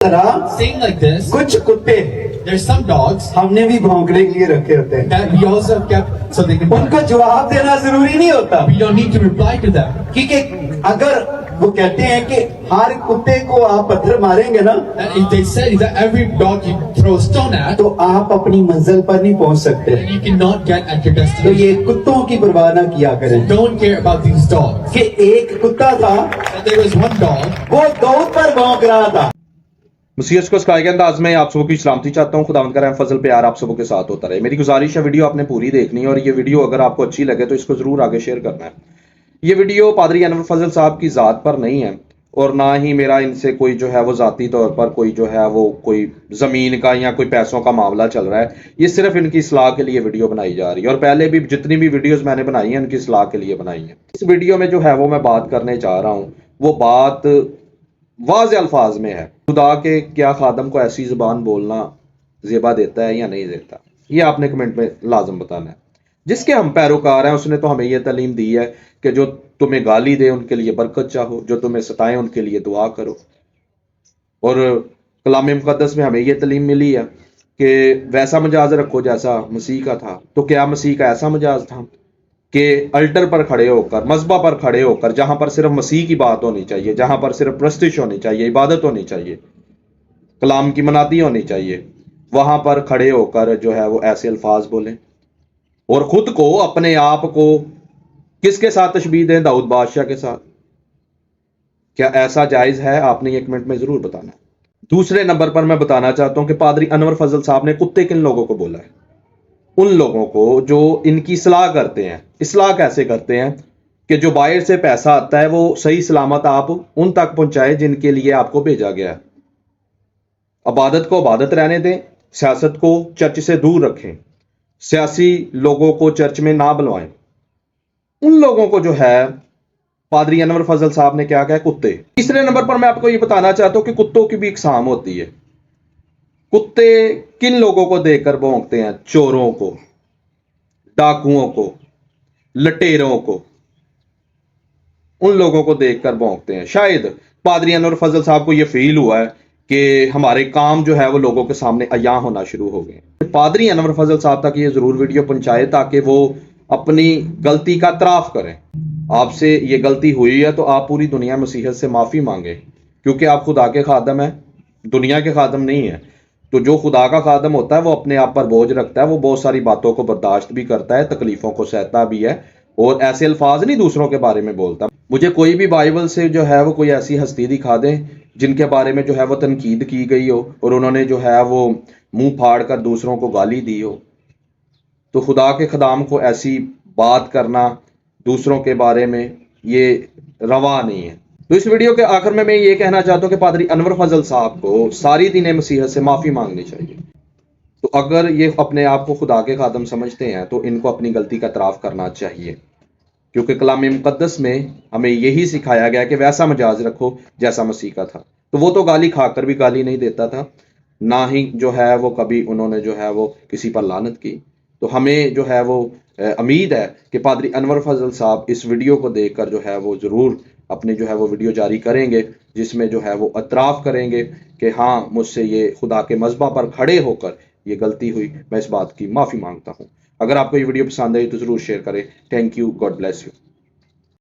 Saying like this, कुछ कुत्ते there's some dogs हमने भी भौंकने के लिए रखे होते हैं, that we also have kept so they can bark. उनको जवाब देना जरूरी नहीं होता, We don't need to reply to them. क्योंकि अगर वो कहते हैं कि हर कुत्ते को आप पत्थर मारेंगे ना, And if they say that every dog you throw a stone at, तो आप अपनी मंजिल पर नहीं पहुंच सकते. then you cannot get at your तो destination. ये कुत्तों की परवाह ना किया करें Don't care about these dogs. कि एक कुत्ता था, And there was one dog वो दाऊद पर भौंक रहा था. मसीहत को सिखाए गए अंदाज में आप सबको की सलामती चाहता हूँ। खुदावंद का रहम फजल प्यार आप सबों के साथ होता रहे। मेरी गुजारिश है, वीडियो आपने पूरी देखनी है और ये वीडियो अगर आपको अच्छी लगे तो इसको जरूर आगे शेयर करना है। ये वीडियो पादरी अनवर फजल साहब की ज़ात पर नहीं है और ना ही मेरा इनसे कोई जो है वो ज़ाती तौर पर कोई जो है वो कोई ज़मीन का या कोई पैसों का मामला चल रहा है। ये सिर्फ इनकी इस्लाह के लिए वीडियो बनाई जा रही है और पहले भी जितनी भी वीडियोज़ मैंने बनाई हैं इनकी इस्लाह के लिए बनाई है। इस वीडियो में जो है वो मैं बात करने जा रहा हूँ वो बात वाज़े अल्फाज में है। खुदा के क्या खादम को ऐसी ज़बान बोलना ज़ेबा देता है या नहीं देता, ये आपने कमेंट में लाजम बताना है। जिसके हम पैरोकार हैं उसने तो हमें यह तालीम दी है कि जो तुम्हें गाली दे उनके लिए बरकत चाहो, जो तुम्हें सताएं उनके लिए दुआ करो। और कलाम मुक़द्दस में हमें यह तालीम मिली है कि वैसा मजाज रखो जैसा मसीह का था। तो क्या मसीह का ऐसा मजाज था कि अल्टर पर खड़े होकर, मज़बा पर खड़े होकर, जहां पर सिर्फ मसीह की बात होनी चाहिए, जहां पर सिर्फ प्रस्तिश होनी चाहिए, इबादत होनी चाहिए, कलाम की मनाती होनी चाहिए, वहां पर खड़े होकर जो है वो ऐसे अल्फाज बोलें और खुद को, अपने आप को किसके साथ तशबीह दें? दाऊद बादशाह के साथ। क्या ऐसा जायज़ है? आपने एक मिनट में ज़रूर बताना। दूसरे नंबर पर मैं बताना चाहता हूं कि पादरी अनवर फजल साहब ने कुत्ते किन लोगों को बोला है? उन लोगों को जो इनकी सलाह करते हैं। इस्लाह कैसे करते हैं कि जो बाहर से पैसा आता है वो सही सलामत आप उन तक पहुंचाएं जिनके लिए आपको भेजा गया है। इबादत को इबादत रहने दें, सियासत को चर्च से दूर रखें, सियासी लोगों को चर्च में ना बुलवाएं। उन लोगों को जो है पादरी अनवर फजल साहब ने क्या कहा? कुत्ते। तीसरे नंबर पर मैं आपको ये बताना चाहता हूं कि कुत्तों की भी इकसाम होती है। कुत्ते किन लोगों को देखकर भौंकते हैं? चोरों को, डाकुओं को, लटेरों को, उन लोगों को देखकर भौंकते हैं। शायद पादरी अनवर फजल साहब को यह फील हुआ है कि हमारे काम जो है वो लोगों के सामने अयां होना शुरू हो गए। पादरी अनवर फजल साहब तक ये जरूर वीडियो पहुंचाए ताकि वो अपनी गलती का इतराफ करें। आपसे ये गलती हुई है तो आप पूरी दुनिया मसीहत से माफ़ी मांगे, क्योंकि आप खुदा के खादम हैं, दुनिया के खादम नहीं है। तो जो खुदा का खादम होता है वो अपने आप पर बोझ रखता है, वो बहुत सारी बातों को बर्दाश्त भी करता है, तकलीफ़ों को सहता भी है और ऐसे अल्फाज नहीं दूसरों के बारे में बोलता। मुझे कोई भी बाइबल से जो है वो कोई ऐसी हस्ती दिखा दें जिनके बारे में जो है वो तनकीद की गई हो और उन्होंने जो है वो मुंह फाड़ कर दूसरों को गाली दी हो। तो खुदा के खदाम को ऐसी बात करना दूसरों के बारे में ये रवा नहीं है। तो इस वीडियो के आखिर में मैं ये कहना चाहता हूँ कि पादरी अनवर फजल साहब को सारी दीन मसीहत से माफ़ी मांगनी चाहिए। तो अगर ये अपने आप को खुदा के खादम समझते हैं तो इनको अपनी गलती का इतराफ़ करना चाहिए, क्योंकि कलाम मुक़द्दस में हमें यही सिखाया गया कि वैसा मजाज रखो जैसा मसीह का था। तो वो तो गाली खाकर भी गाली नहीं देता था, ना ही जो है वो कभी उन्होंने जो है वो किसी पर लानत की। तो हमें जो है वो उम्मीद है कि पादरी अनवर फजल साहब इस वीडियो को देखकर जो है वो ज़रूर अपने जो है वो वीडियो जारी करेंगे, जिसमें जो है वो इतराफ़ करेंगे कि हाँ, मुझसे ये खुदा के मज़बा पर खड़े होकर ये गलती हुई, मैं इस बात की माफ़ी मांगता हूँ। अगर आपको ये वीडियो पसंद आई तो ज़रूर शेयर करें। Thank you, God bless you.